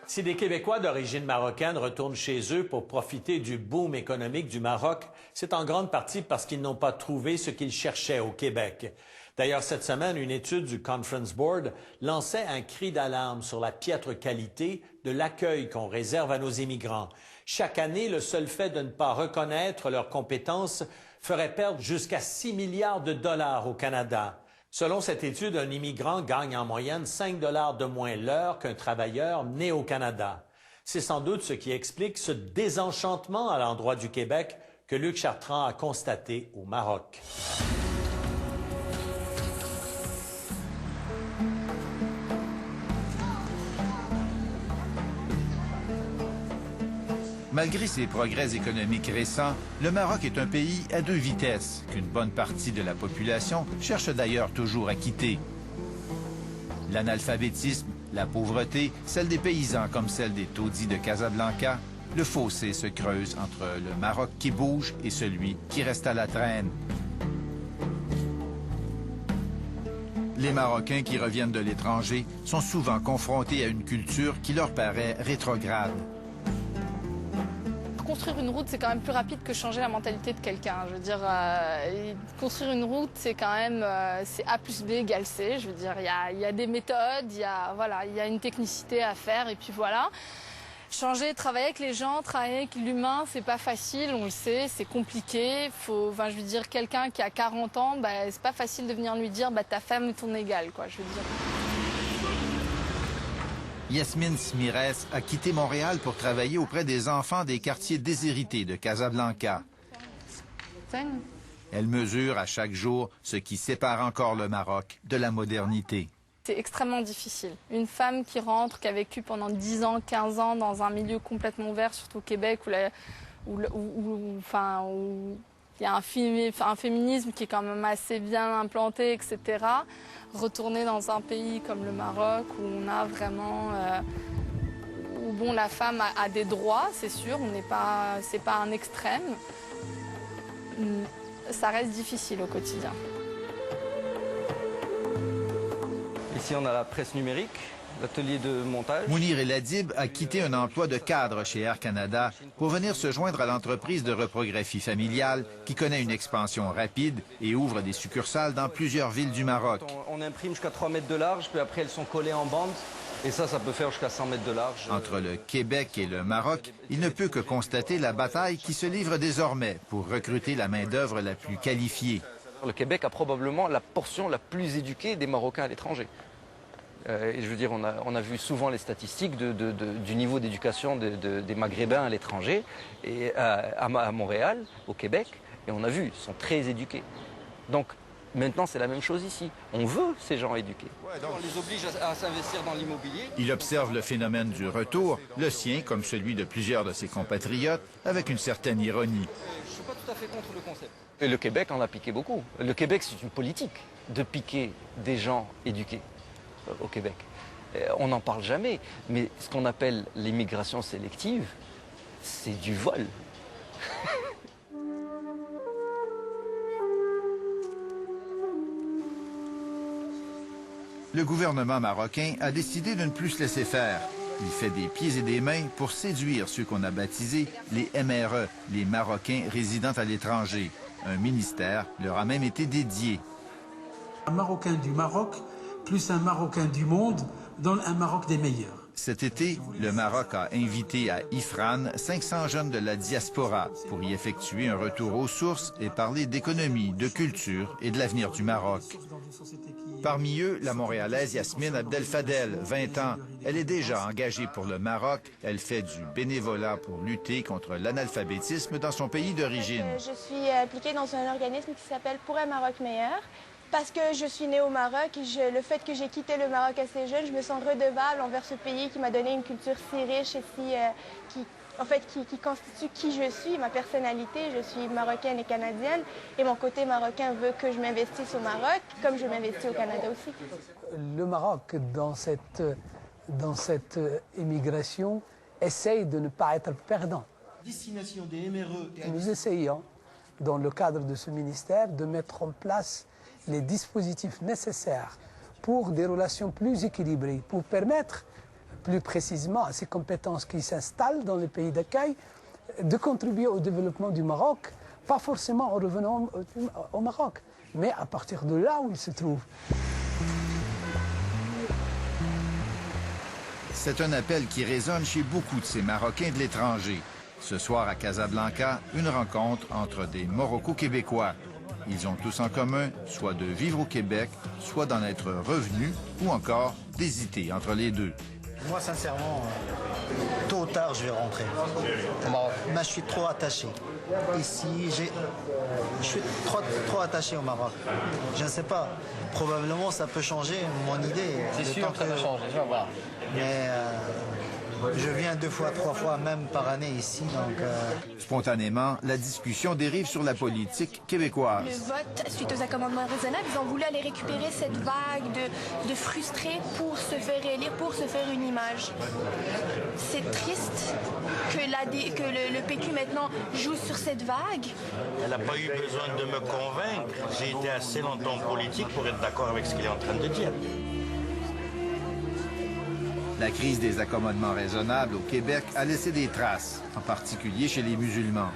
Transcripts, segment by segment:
Si des Québécois d'origine marocaine retournent chez eux pour profiter du boom économique du Maroc, c'est en grande partie parce qu'ils n'ont pas trouvé ce qu'ils cherchaient au Québec. D'ailleurs, cette semaine, une étude du Conference Board lançait un cri d'alarme sur la piètre qualité de l'accueil qu'on réserve à nos immigrants. Chaque année, le seul fait de ne pas reconnaître leurs compétences ferait perdre jusqu'à 6 milliards de dollars au Canada. Selon cette étude, un immigrant gagne en moyenne 5 dollars de moins l'heure qu'un travailleur né au Canada. C'est sans doute ce qui explique ce désenchantement à l'endroit du Québec que Luc Chartrand a constaté au Maroc. Malgré ses progrès économiques récents, le Maroc est un pays à deux vitesses, qu'une bonne partie de la population cherche d'ailleurs toujours à quitter. L'analphabétisme, la pauvreté, celle des paysans comme celle des taudis de Casablanca, le fossé se creuse entre le Maroc qui bouge et celui qui reste à la traîne. Les Marocains qui reviennent de l'étranger sont souvent confrontés à une culture qui leur paraît rétrograde. Construire une route, c'est quand même plus rapide que changer la mentalité de quelqu'un. Je veux dire, construire une route, c'est quand même c'est A plus B égale C. Je veux dire, il y a des méthodes, il y a une technicité à faire et puis voilà. Changer, travailler avec les gens, travailler avec l'humain, c'est pas facile, on le sait, c'est compliqué. Je veux dire, quelqu'un qui a 40 ans, c'est pas facile de venir lui dire ta femme est ton égale, quoi. Je veux dire. Yasmine Smires a quitté Montréal pour travailler auprès des enfants des quartiers déshérités de Casablanca. Elle mesure à chaque jour ce qui sépare encore le Maroc de la modernité. C'est extrêmement difficile. Une femme qui rentre, qui a vécu pendant 10 ans, 15 ans dans un milieu complètement ouvert, surtout au Québec, où il y a un féminisme qui est quand même assez bien implanté, etc. Retourner dans un pays comme le Maroc, où on a vraiment... où la femme a des droits, c'est sûr, c'est pas un extrême. Ça reste difficile au quotidien. Ici, on a la presse numérique, l'atelier de montage. Mounir El Adib a quitté un emploi de cadre chez Air Canada pour venir se joindre à l'entreprise de reprographie familiale qui connaît une expansion rapide et ouvre des succursales dans plusieurs villes du Maroc. On imprime jusqu'à 3 mètres de large, puis après elles sont collées en bande. Et ça peut faire jusqu'à 100 mètres de large. Entre le Québec et le Maroc, il ne peut que constater la bataille qui se livre désormais pour recruter la main-d'œuvre la plus qualifiée. Le Québec a probablement la portion la plus éduquée des Marocains à l'étranger. Et je veux dire, on a vu souvent les statistiques du niveau d'éducation des Maghrébins à l'étranger, et à Montréal, au Québec, et on a vu, ils sont très éduqués. Donc maintenant, c'est la même chose ici. On veut ces gens éduqués. On les oblige à s'investir dans l'immobilier. Il observe le phénomène du retour, le sien comme celui de plusieurs de ses compatriotes, avec une certaine ironie. Je ne suis pas tout à fait contre le concept. Et le Québec en a piqué beaucoup. Le Québec, c'est une politique de piquer des gens éduqués au Québec. On n'en parle jamais, mais ce qu'on appelle l'immigration sélective, c'est du vol. Le gouvernement marocain a décidé de ne plus se laisser faire. Il fait des pieds et des mains pour séduire ceux qu'on a baptisés les MRE, les Marocains résidant à l'étranger. Un ministère leur a même été dédié. Un Marocain du Maroc plus un Marocain du monde donne un Maroc des meilleurs. Cet été, le Maroc a invité à Ifrane 500 jeunes de la diaspora pour y effectuer un retour aux sources et parler d'économie, de culture et de l'avenir du Maroc. Parmi eux, la Montréalaise Yasmine Abdel-Fadel, 20 ans. Elle est déjà engagée pour le Maroc. Elle fait du bénévolat pour lutter contre l'analphabétisme dans son pays d'origine. Je suis impliquée dans un organisme qui s'appelle Pour un Maroc meilleur. Parce que je suis née au Maroc, le fait que j'ai quitté le Maroc assez jeune, je me sens redevable envers ce pays qui m'a donné une culture si riche et qui constitue qui je suis, ma personnalité. Je suis marocaine et canadienne et mon côté marocain veut que je m'investisse au Maroc comme je m'investis au Canada aussi. Le Maroc, dans cette émigration, essaye de ne pas être perdant. Destination des MRE et Nous essayons, dans le cadre de ce ministère, de mettre en place les dispositifs nécessaires pour des relations plus équilibrées, pour permettre plus précisément à ces compétences qui s'installent dans les pays d'accueil, de contribuer au développement du Maroc, pas forcément en revenant au Maroc, mais à partir de là où ils se trouvent. C'est un appel qui résonne chez beaucoup de ces Marocains de l'étranger. Ce soir à Casablanca, une rencontre entre des Morocco-Québécois. Ils ont tous en commun soit de vivre au Québec, soit d'en être revenus, ou encore d'hésiter entre les deux. Moi, sincèrement, tôt ou tard, je vais rentrer au Maroc. Mais je suis trop attaché. Ici, je suis trop attaché au Maroc. Je ne sais pas. Probablement, ça peut changer mon idée. C'est sûr que ça va changer, je vais voir. Mais je viens 2 fois, 3 fois, même par année ici, donc... Spontanément, la discussion dérive sur la politique québécoise. Le vote, suite aux accommodements raisonnables, ils ont voulu aller récupérer cette vague de frustrés pour se faire élire, pour se faire une image. C'est triste que, le PQ maintenant joue sur cette vague. Elle n'a pas eu besoin de me convaincre. J'ai été assez longtemps en politique pour être d'accord avec ce qu'il est en train de dire. La crise des accommodements raisonnables au Québec a laissé des traces, en particulier chez les musulmans.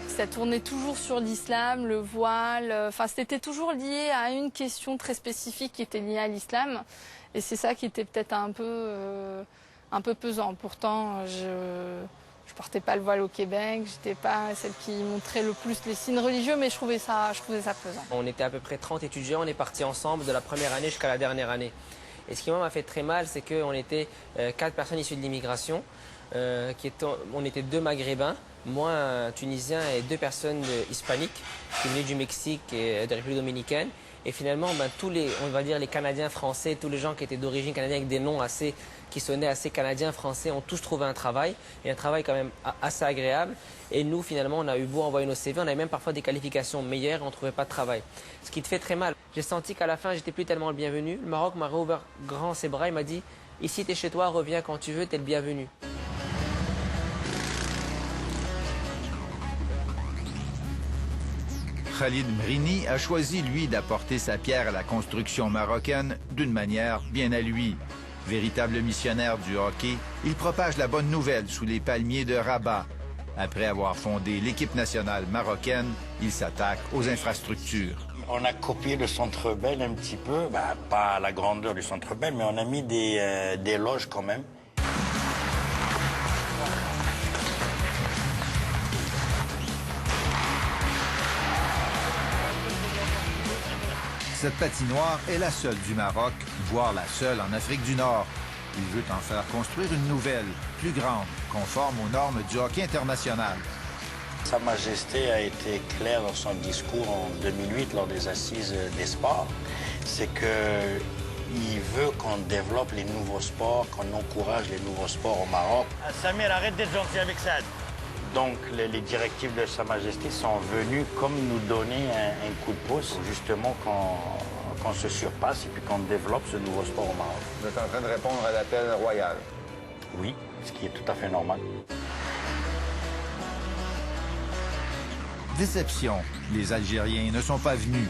Ça tournait toujours sur l'islam, le voile, enfin c'était toujours lié à une question très spécifique qui était liée à l'islam. Et c'est ça qui était peut-être un peu pesant. Pourtant, je portais pas le voile au Québec, j'étais pas celle qui montrait le plus les signes religieux, mais je trouvais ça pesant. On était à peu près 30 étudiants, on est partis ensemble de la première année jusqu'à la dernière année. Et ce qui m'a fait très mal, c'est qu'on était 4 personnes issues de l'immigration, on était 2 Maghrébins, moi un Tunisien et 2 personnes hispaniques qui venaient du Mexique et de la République dominicaine. Et finalement, tous les, on va dire les Canadiens français, tous les gens qui étaient d'origine canadienne avec des noms qui sonnaient assez canadiens français, ont tous trouvé un travail, et un travail quand même assez agréable. Et nous, finalement, on a eu beau envoyer nos CV, on avait même parfois des qualifications meilleures et on ne trouvait pas de travail. Ce qui te fait très mal. J'ai senti qu'à la fin, j'étais plus tellement le bienvenu. Le Maroc m'a réouvert grand ses bras, il m'a dit « Ici, t'es chez toi, reviens quand tu veux, t'es le bienvenu ». Khalid Mrini a choisi, lui, d'apporter sa pierre à la construction marocaine d'une manière bien à lui. Véritable missionnaire du hockey, il propage la bonne nouvelle sous les palmiers de Rabat. Après avoir fondé l'équipe nationale marocaine, il s'attaque aux infrastructures. On a copié le Centre Bell un petit peu, pas à la grandeur du Centre Bell, mais on a mis des loges quand même. Cette patinoire est la seule du Maroc, voire la seule en Afrique du Nord. Il veut en faire construire une nouvelle, plus grande, conforme aux normes du hockey international. Sa Majesté a été claire dans son discours en 2008 lors des Assises des sports. C'est qu'il veut qu'on développe les nouveaux sports, qu'on encourage les nouveaux sports au Maroc. Samir, arrête d'être gentil avec ça. Donc les directives de Sa Majesté sont venues comme nous donner un coup de pouce, justement qu'on se surpasse et puis qu'on développe ce nouveau sport au Maroc. Vous êtes en train de répondre à l'appel royal. Oui, ce qui est tout à fait normal. Déception. Les Algériens ne sont pas venus.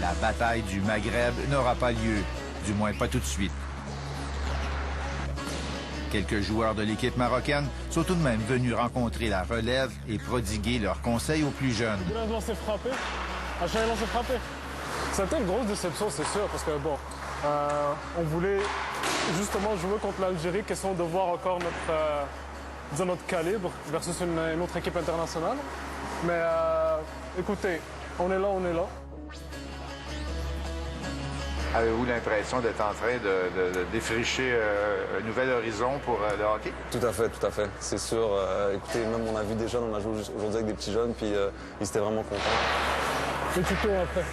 La bataille du Maghreb n'aura pas lieu, du moins pas tout de suite. Quelques joueurs de l'équipe marocaine sont tout de même venus rencontrer la relève et prodiguer leurs conseils aux plus jeunes. C'était une grosse déception, c'est sûr, parce que on voulait justement jouer contre l'Algérie, question de voir encore notre calibre versus une autre équipe internationale. Mais écoutez, on est là. Avez-vous l'impression d'être en train de défricher un nouvel horizon pour le hockey? Tout à fait. C'est sûr. Écoutez, même on a vu des jeunes, on a joué aujourd'hui avec des petits jeunes, puis ils étaient vraiment contents. Et tu cours après.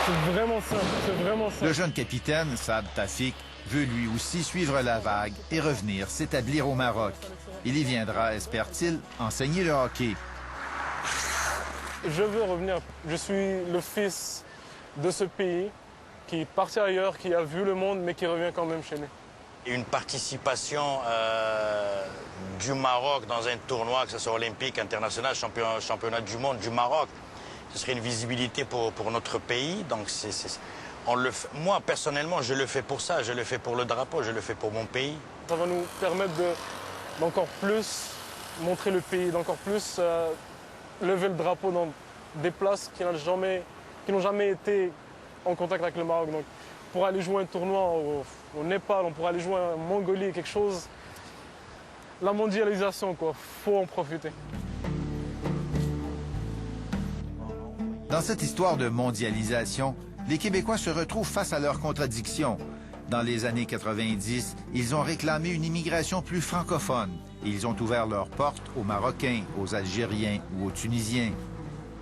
C'est vraiment ça. Le jeune capitaine, Saad Tafik, veut lui aussi suivre la vague et revenir s'établir au Maroc. Il y viendra, espère-t-il, enseigner le hockey. Je veux revenir. Je suis le fils de ce pays qui est parti ailleurs, qui a vu le monde, mais qui revient quand même chez nous. Une participation du Maroc dans un tournoi, que ce soit olympique, international, championnat du monde du Maroc, ce serait une visibilité pour notre pays. Donc Moi, personnellement, je le fais pour ça. Je le fais pour le drapeau, je le fais pour mon pays. Ça va nous permettre d'encore plus montrer le pays, d'encore plus lever le drapeau dans des places qui n'ont jamais été en contact avec le Maroc. Donc, pour aller jouer un tournoi au Népal, on pourrait aller jouer en Mongolie, quelque chose. La mondialisation, quoi. Faut en profiter. Dans cette histoire de mondialisation, les Québécois se retrouvent face à leurs contradictions. Dans les années 90, ils ont réclamé une immigration plus francophone et ils ont ouvert leurs portes aux Marocains, aux Algériens ou aux Tunisiens.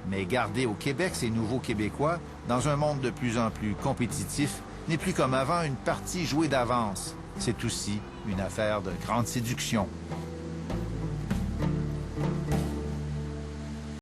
Mais garder au Québec ces nouveaux Québécois, dans un monde de plus en plus compétitif, n'est plus comme avant une partie jouée d'avance. C'est aussi une affaire de grande séduction.